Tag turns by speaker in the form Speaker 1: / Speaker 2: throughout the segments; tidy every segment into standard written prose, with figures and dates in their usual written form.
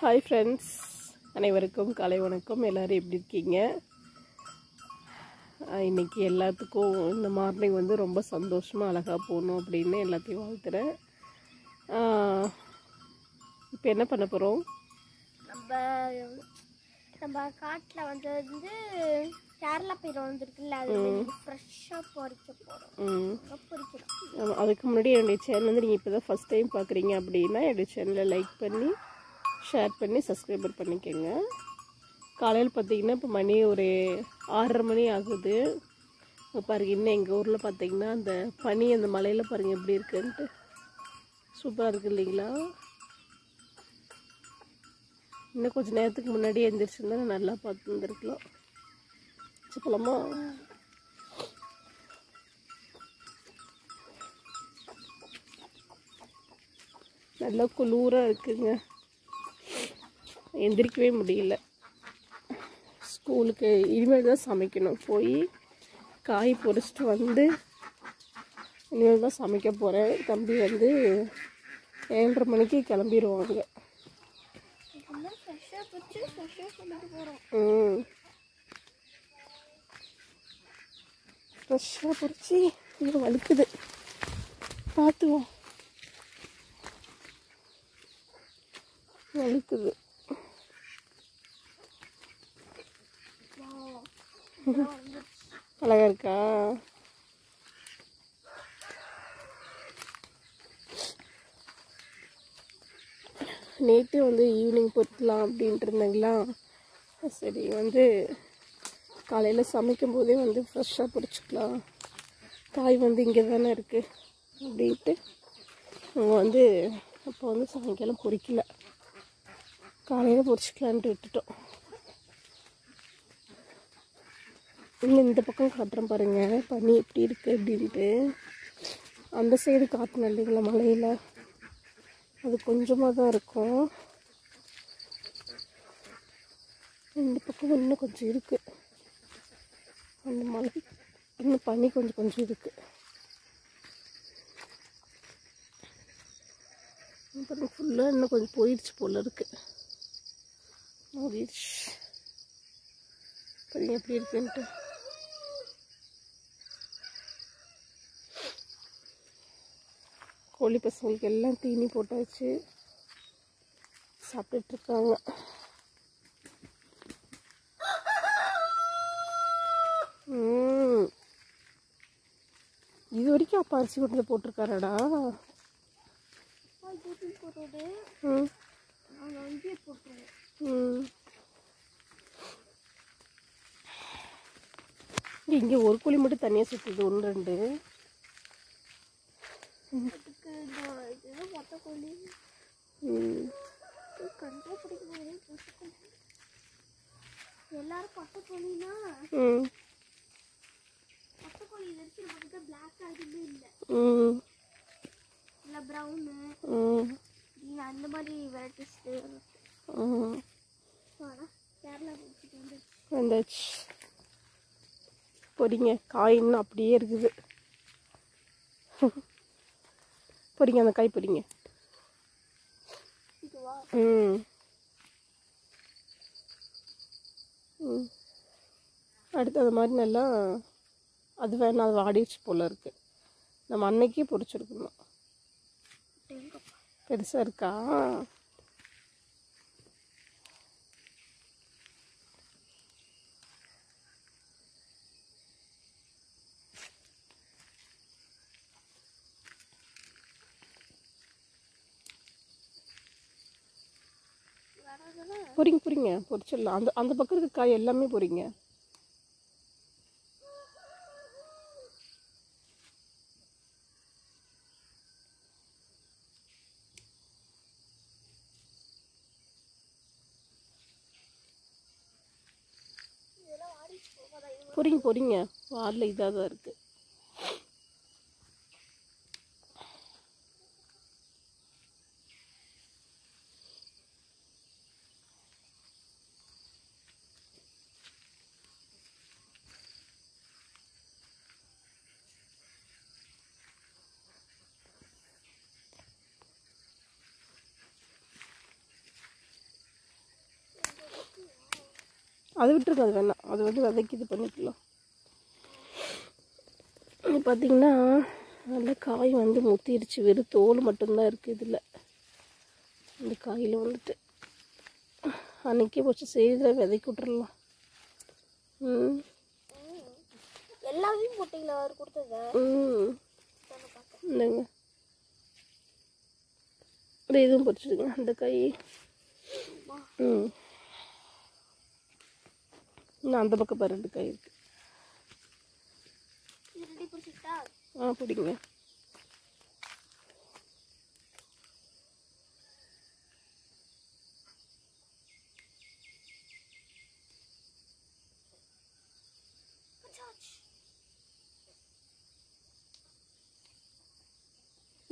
Speaker 1: Hi friends, அனைவருக்கும் காலை வணக்கம். எல்லோரும் எப்படி இருக்கீங்க? இன்றைக்கி எல்லாத்துக்கும் இந்த மார்னிங் வந்து ரொம்ப சந்தோஷமாக அழகாக போகணும் அப்படின்னு எல்லாத்தையும் வாழ்த்துறேன். இப்போ என்ன பண்ண போகிறோம்?
Speaker 2: நம்ம காட்டில் வந்து கேரளா பயிர் வந்துருக்குல்ல, அது ஃப்ரெஷ்ஷாக பொறிக்க போகிறோம்.
Speaker 1: அதுக்கு முன்னாடி என்னுடைய சேனல் வந்து நீங்கள் இப்போ தான் ஃபஸ்ட் டைம் பார்க்குறீங்க அப்படின்னா என்னுடைய சேனலை லைக் பண்ணி ஷேர் பண்ணி சப்ஸ்கிரைபர் பண்ணிக்கோங்க. காலையில் பார்த்திங்கன்னா இப்போ மணி ஒரு 6:30 மணி ஆகுது. பாருங்கள், இன்னும் எங்கள் ஊரில் பார்த்திங்கன்னா அந்த பனி அந்த மலையில் பாருங்கள் எப்படி இருக்குன்ட்டு சூப்பராக இருக்குது இல்லைங்களா? இன்னும் கொஞ்சம் நேரத்துக்கு முன்னாடி எழுந்திரிச்சிருந்தா நல்லா பார்த்து வந்துருக்கலாம். போலாமா? நல்லா குளூராக இருக்குங்க, எந்திரிக்கவே முடியல. ஸ்கூலுக்கு இனிமேல் தான் சமைக்கணும். போய் காய் பொறிச்சிட்டு வந்து இனிமேல் தான் சமைக்க போகிறேன். தம்பி வந்து 7:30 மணிக்கு கிளம்பிடுவாங்க. ஃப்ரெஷ்ஷாக பொறிச்சு இது வலிக்குது, பார்த்துவோம். வலிக்குது. அழகா இருக்கா? நேற்று வந்து ஈவினிங் பொறுக்கலாம் அப்படின்ட்டு இருந்தீங்களா? சரி, வந்து காலையில் சமைக்கும் போதே வந்து ஃப்ரெஷ்ஷாக பொரிச்சிக்கலாம், காய் வந்து இங்கே தானே இருக்குது அப்படின்ட்டு அவங்க வந்து அப்போ வந்து சாயங்காலம் பொரிக்கல, காலையில் பொரிச்சிக்கலான்ட்டு விட்டுட்டோம். இன்னும் இந்த பக்கம் காட்டுறேன் பாருங்கள், பனி எப்படி இருக்குது அப்படின்ட்டு. அந்த சைடு காட்டணும் இல்லைங்களா, மலையில் அது கொஞ்சமாக தான் இருக்கும். இந்த பக்கம் இன்னும் கொஞ்சம் இருக்குது, அந்த மலை இன்னும் பனி கொஞ்சம் கொஞ்சம் இருக்குது. அப்புறம் ஃபுல்லாக இன்னும் கொஞ்சம் போயிடுச்சு போல் இருக்குது, மூடிடுச்சு. பாருங்க எப்படி இருக்குன்ட்டு. கோழி பசங்களுக்கு எல்லாம் தீனி போட்டாச்சு, சாப்பிட்டுட்ருக்காங்க. இது வரைக்கும் அப்பா அரிசி கொண்டு வந்து போட்டிருக்காரடா. இங்கே ஒரு கோழி மட்டும் தனியாக சுற்றுது, 1 2.
Speaker 2: எல்லாரும் பட்டுக்கோழினா பட்டுக்கோழி வச்சு பிளாக் ஆகுது இல்லை, இல்லை ப்ரௌனு அந்த மாதிரி வெரைட்டிஸ் கேரளா
Speaker 1: வந்தாச்சு. பொரிங்க, காய் இன்னும் அப்படியே இருக்குது. பொரிங்க, அந்த காய் பொரிங்க. அடுத்து அது மாதிரி நல்லா அது வேணாம், அது வாடிடுச்சு போல் இருக்குது. நம்ம அன்னைக்கே பொரிச்சிருக்கணும். பெருசாக இருக்கா? பொரிங்க பொரிங்க, பொரிச்சிடலாம். அந்த அந்த பக்கம் இருக்க காய் எல்லாமே பொரிங்க. பொரிங்க பொரிங்க, வாரில் இதாக தான் இருக்குது. அது விட்டுருங்க, அது வேணாம். அது வந்து விதைக்கு இது பண்ணிக்கலாம். இது பார்த்திங்கன்னா நல்ல காய் வந்து முத்திடுச்சு. வெறும் தோல் மட்டும்தான் இருக்குது இதில். இந்த காயில் வந்துட்டு அன்றைக்கே போச்சு. செய்தில் விதைக்கு விட்டுறலாம்.
Speaker 2: எல்லாத்தையும் போட்டிங்களா அவர் கொடுத்தது?
Speaker 1: இல்லைங்க, ஒரு இதுவும் பொறிச்சிடுங்க அந்த காய். இன்னும் அந்த பக்கம் பாரு 2 காய் இருக்குது. பிடிங்க.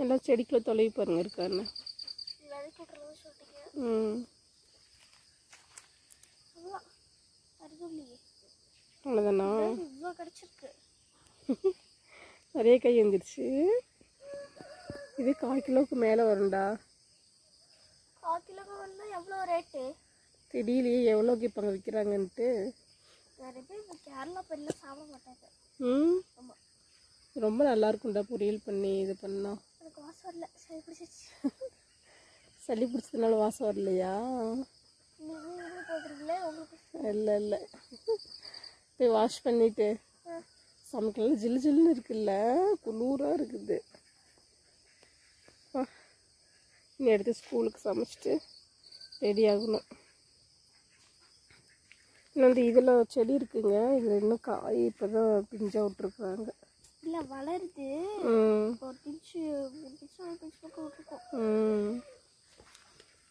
Speaker 1: எல்லாம் செடிக்குள்ள தொலைவி பாருங்க இருக்கான்னு. அவ்வளோதானா? நிறைய காய் வந்துருச்சு. இது 1/4 கிலோவுக்கு மேலே வரும்டா.
Speaker 2: 1/4 கிலோக்கு வந்து எவ்வளோ ரேட்டு
Speaker 1: தெரியலையே, எவ்வளோ கேட்பாங்க விற்கிறாங்கன்ட்டு.
Speaker 2: நிறைய பேர் இந்த கேரளா பெண்ணில் சாப்பிட மாட்டாங்க.
Speaker 1: ரொம்ப நல்லா இருக்கும்டா பொரியல் பண்ணி இது பண்ணா.
Speaker 2: எனக்கு வாசம் வரல, சளி பிடிச்சிச்சு.
Speaker 1: சளி பிடிச்சதுனால வாசம் வரலையா? இல்லை இல்லை, போய் வாஷ் பண்ணிட்டு சமைக்கலாம். ஜில்லு ஜில்லுன்னு இருக்குல்ல, குளூராக இருக்குது. இனி எடுத்து ஸ்கூலுக்கு சமைச்சிட்டு ரெடி ஆகணும். இன்னும் வந்து இதில் செடி இருக்குங்க. இதில் இன்னும் காய் இப்போ தான் பிஞ்சாக விட்ருக்குறாங்க.
Speaker 2: இல்லை வளருது. ஒரு பிஞ்சு பக்கம் விட்டுருக்கோம்.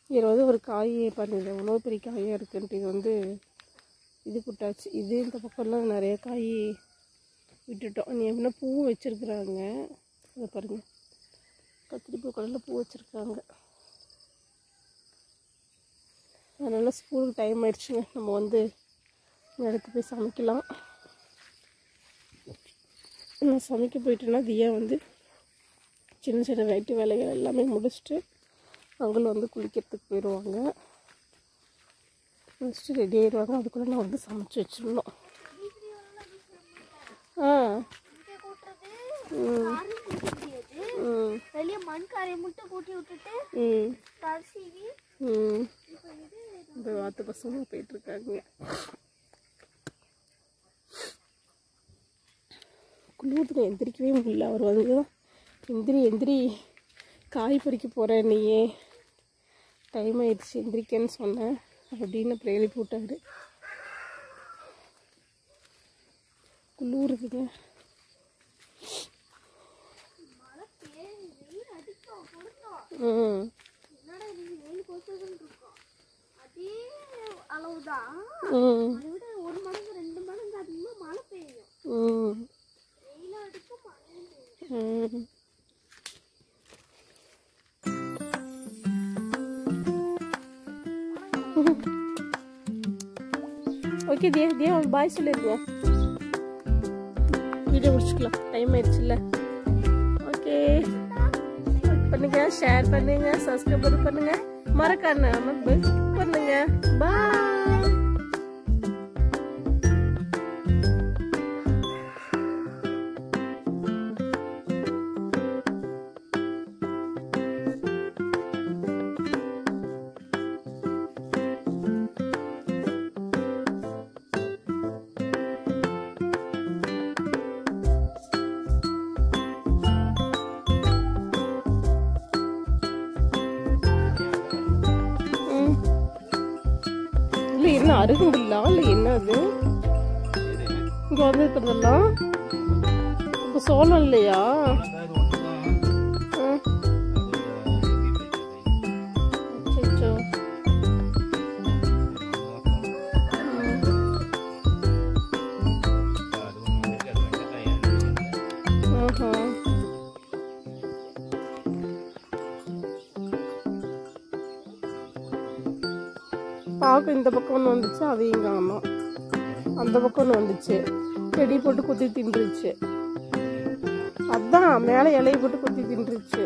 Speaker 1: இதில் வந்து ஒரு காய் பண்ணுது, அவ்வளோ பெரிய காயாக இருக்குன்ட்டு இது வந்து இது விட்டாச்சு. இது இந்த பக்கம்லாம் நிறைய காய் விட்டுட்டோம். நீ எப்படின்னா பூவும் வச்சுருக்குறாங்க. அதை பாருங்கள், கத்திரிப்பூ கலரில் பூ வச்சுருக்காங்க. அதனால் ஸ்கூலுக்கு டைம் ஆயிடுச்சுங்க. நம்ம வந்து எடுத்து போய் சமைக்கலாம். நான் சமைக்க போயிட்டேன்னா தியா வந்து சின்ன சின்ன வீட்டு வேலைகள் எல்லாமே முடிச்சுட்டு அவங்களும் வந்து குளிக்கிறதுக்கு போயிடுவாங்க. முடிச்சுட்டு ரெடி ஆயிடுவாங்க. அதுக்குள்ளே நான் வந்து சமைச்சு வச்சிடணும்.
Speaker 2: வெளியே மண் காரையை மட்டும் கூட்டி விட்டுட்டு
Speaker 1: இந்த வாத்து பசங்க போயிட்டு இருக்காங்க. குளிர்ல எந்திரிக்கவே முடியல. அவர் வந்து எந்திரி காய் பறிக்க போகிறேன், நீயே டைம் ஆயிடுச்சு எந்திரிக்கன்னு சொன்னேன் அப்படின்னு அப்புறம் எழுப்பி விட்டாரு. குளிருதுங்க.
Speaker 2: அளவுதான். ஒரு மடங்கு 2 மடங்கு அதிகமாக மழை பெய்யும். வெயில் அடிக்கும், மழை.
Speaker 1: ஓகே தியா பாய் சொல்லிடுங்க. வீடியோ முடிச்சுக்கலாம், டைம் ஆயிடுச்சுல்ல. ஓகே, பண்ணுங்க, ஷேர் பண்ணுங்க, சப்ஸ்கிரைப் பண்ணுங்க, மறக்காம பெல் பண்ணுங்க. பாய். என்ன அருகுங்களா இல்லை என்ன அது இங்கே வந்து இருக்கிறதெல்லாம்? இப்போ சோளம் இல்லையா? அச்சோ. பாக்கு இந்த பக்கம் ஒன்று வந்துச்சு, அதையும் காணோம். அந்த பக்கம் ஒன்று வந்துச்சு, செடி போட்டு குத்தி தின்றுச்சு. அதான் மேலே இலையை போட்டு குத்தி தின்றுச்சு.